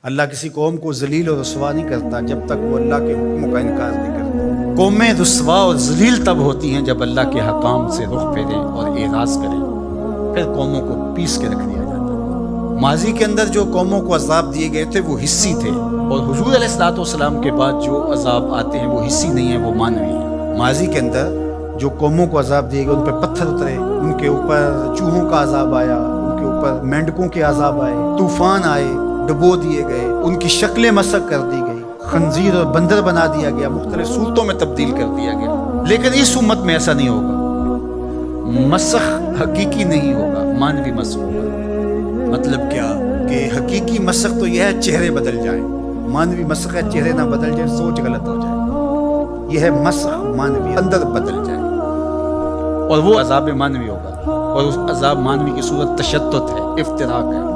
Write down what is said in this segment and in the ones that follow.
اللہ کسی قوم کو ذلیل اور رسوا نہیں کرتا جب تک وہ اللہ کے حکموں کا انکار نہیں کرتا۔ قومیں رسوا اور ذلیل تب ہوتی ہیں جب اللہ کے حکام سے رخ پھیریں اور اعراض کریں، پھر قوموں کو پیس کے رکھ دیا جاتا ہے۔ ماضی کے اندر جو قوموں کو عذاب دیے گئے تھے وہ حصی تھے، اور حضور علیہ الصلوۃ والسلام کے بعد جو عذاب آتے ہیں وہ حصی نہیں ہیں، وہ معنوی ہیں۔ ماضی کے اندر جو قوموں کو عذاب دیے گئے ان پہ پتھر اترے، ان کے اوپر چوہوں کا عذاب آیا، ان کے اوپر مینڈکوں کے عذاب آئے، طوفان آئے، ڈبو دیے گئے، ان کی شکلیں مسخ کر دی گئی، خنزیر اور بندر بنا دیا گیا، مختلف صورتوں میں تبدیل کر دیا گیا۔ لیکن اس امت میں ایسا نہیں ہوگا، مسخ حقیقی نہیں ہوگا، مانوی مسخ ہوگا۔ مطلب کیا کہ حقیقی مسخ تو یہ ہے چہرے بدل جائیں، مانوی مسخ ہے چہرے نہ بدل جائیں، سوچ غلط ہو جائے۔ یہ ہے مسخ مانوی، اندر بدل جائے، اور وہ عذاب مانوی ہوگا، اور اس عذاب مانوی کی صورت تشدد ہے، افتراق ہے۔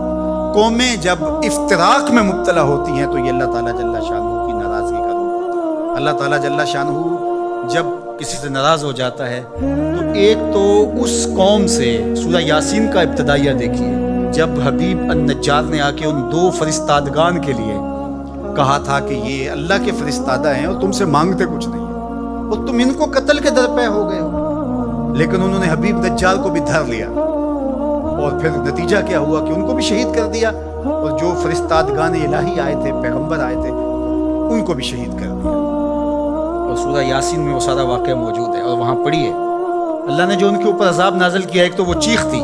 قومیں جب افتراق میں مبتلا ہوتی ہیں تو یہ اللہ تعالیٰ جل شانہ کی ناراضگی کا روپ ہوتا ہے۔ اللہ تعالیٰ جل شانہ جب کسی سے ناراض ہو جاتا ہے تو ایک تو اس قوم سے، سورہ یاسین کا ابتدائیہ دیکھیے، جب حبیب النجار نے آ کے ان دو فرستادگان کے لیے کہا تھا کہ یہ اللہ کے فرستادہ ہیں اور تم سے مانگتے کچھ نہیں ہیں، اور تم ان کو قتل کے درپے ہو گئے ہو، لیکن انہوں نے حبیب نجار کو بھی دھر لیا، اور پھر نتیجہ کیا ہوا کہ ان کو بھی شہید کر دیا، اور جو فرستادگان الہی آئے تھے، پیغمبر آئے تھے، ان کو بھی شہید کر دیا۔ اور سورہ یاسین میں وہ سارا واقعہ موجود ہے، اور وہاں پڑھیے اللہ نے جو ان کے اوپر عذاب نازل کیا۔ ایک تو وہ چیخ تھی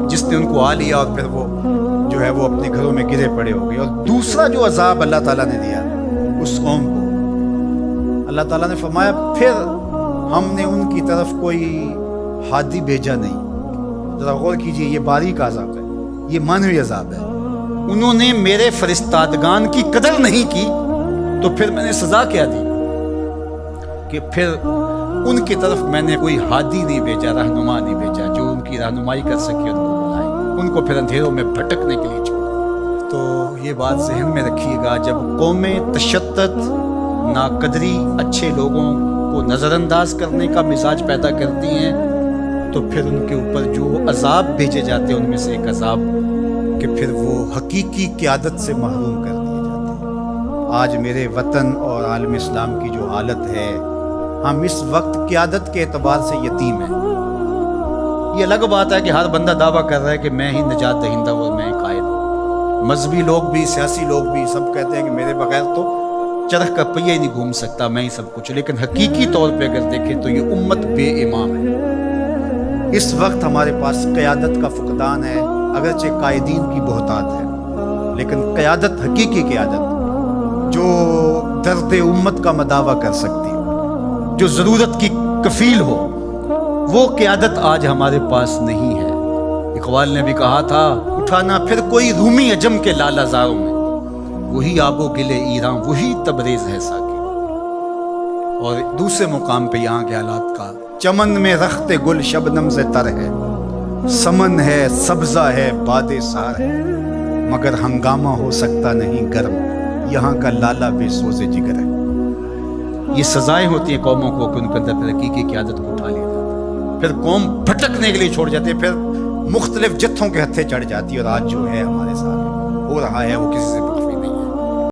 جس نے ان کو آ لیا، اور پھر وہ جو ہے وہ اپنے گھروں میں گرے پڑے ہو گئے۔ اور دوسرا جو عذاب اللہ تعالیٰ نے دیا اس قوم کو، اللہ تعالیٰ نے فرمایا پھر ہم نے ان کی طرف کوئی ہادی بھیجا نہیں۔ ذرا غور کیجئے، یہ باریک عذاب ہے، یہ مانوی عذاب ہے۔ انہوں نے میرے فرستادگان کی قدر نہیں کی تو پھر میں نے سزا کیا دی کہ پھر ان کی طرف میں نے کوئی ہادی نہیں بھیجا، رہنما نہیں بھیجا جو ان کی رہنمائی کر سکے، ان کو بلائے، ان کو پھر اندھیروں میں بھٹکنے کے لیے چھوڑا۔ تو یہ بات ذہن میں رکھیے گا، جب قومیں تشدد، ناقدری، اچھے لوگوں کو نظر انداز کرنے کا مزاج پیدا کرتی ہیں تو پھر ان کے اوپر جو عذاب بھیجے جاتے ہیں ان میں سے ایک عذاب کہ پھر وہ حقیقی قیادت سے محروم کر دیے جاتے ہیں۔ آج میرے وطن اور عالم اسلام کی جو حالت ہے، ہم اس وقت قیادت کے اعتبار سے یتیم ہیں۔ یہ الگ بات ہے کہ ہر بندہ دعویٰ کر رہا ہے کہ میں ہی نجات دہندہ ہوں، میں قائد ہوں۔ مذہبی لوگ بھی، سیاسی لوگ بھی سب کہتے ہیں کہ میرے بغیر تو چرخ کا پہیہ ہی نہیں گھوم سکتا، میں ہی سب کچھ۔ لیکن حقیقی طور پہ اگر دیکھیں تو یہ امت بے امام ہے۔ اس وقت ہمارے پاس قیادت کا فقدان ہے، اگرچہ قائدین کی بہتات ہے، لیکن قیادت، حقیقی قیادت جو درد امت کا مداوع کر سکتی ہو، جو ضرورت کی کفیل ہو، وہ قیادت آج ہمارے پاس نہیں ہے۔ اقبال نے بھی کہا تھا، اٹھانا پھر کوئی رومی عجم کے لالہ زاروں میں، وہی آب و گل ایران، وہی تبریز ہے ساکی۔ اور دوسرے مقام پہ یہاں کے حالات کا، چمن میں رخت گل شبنم سے تر ہے، سمن ہے، سبزہ ہے، باد سار ہے، مگر ہنگامہ ہو سکتا نہیں گرم، یہاں کا لالہ بے سوز جگر ہے۔ یہ سزائیں ہوتی ہیں قوموں کو کہ ان کے اندر پھر حقیقی قیادت کو اٹھا لیا جاتا ہے، پھر قوم بھٹکنے کے لیے چھوڑ جاتے ہیں، پھر مختلف جتھوں کے ہتھے چڑھ جاتی ہے۔ اور آج جو ہے ہمارے ساتھ ہو رہا ہے وہ کسی سے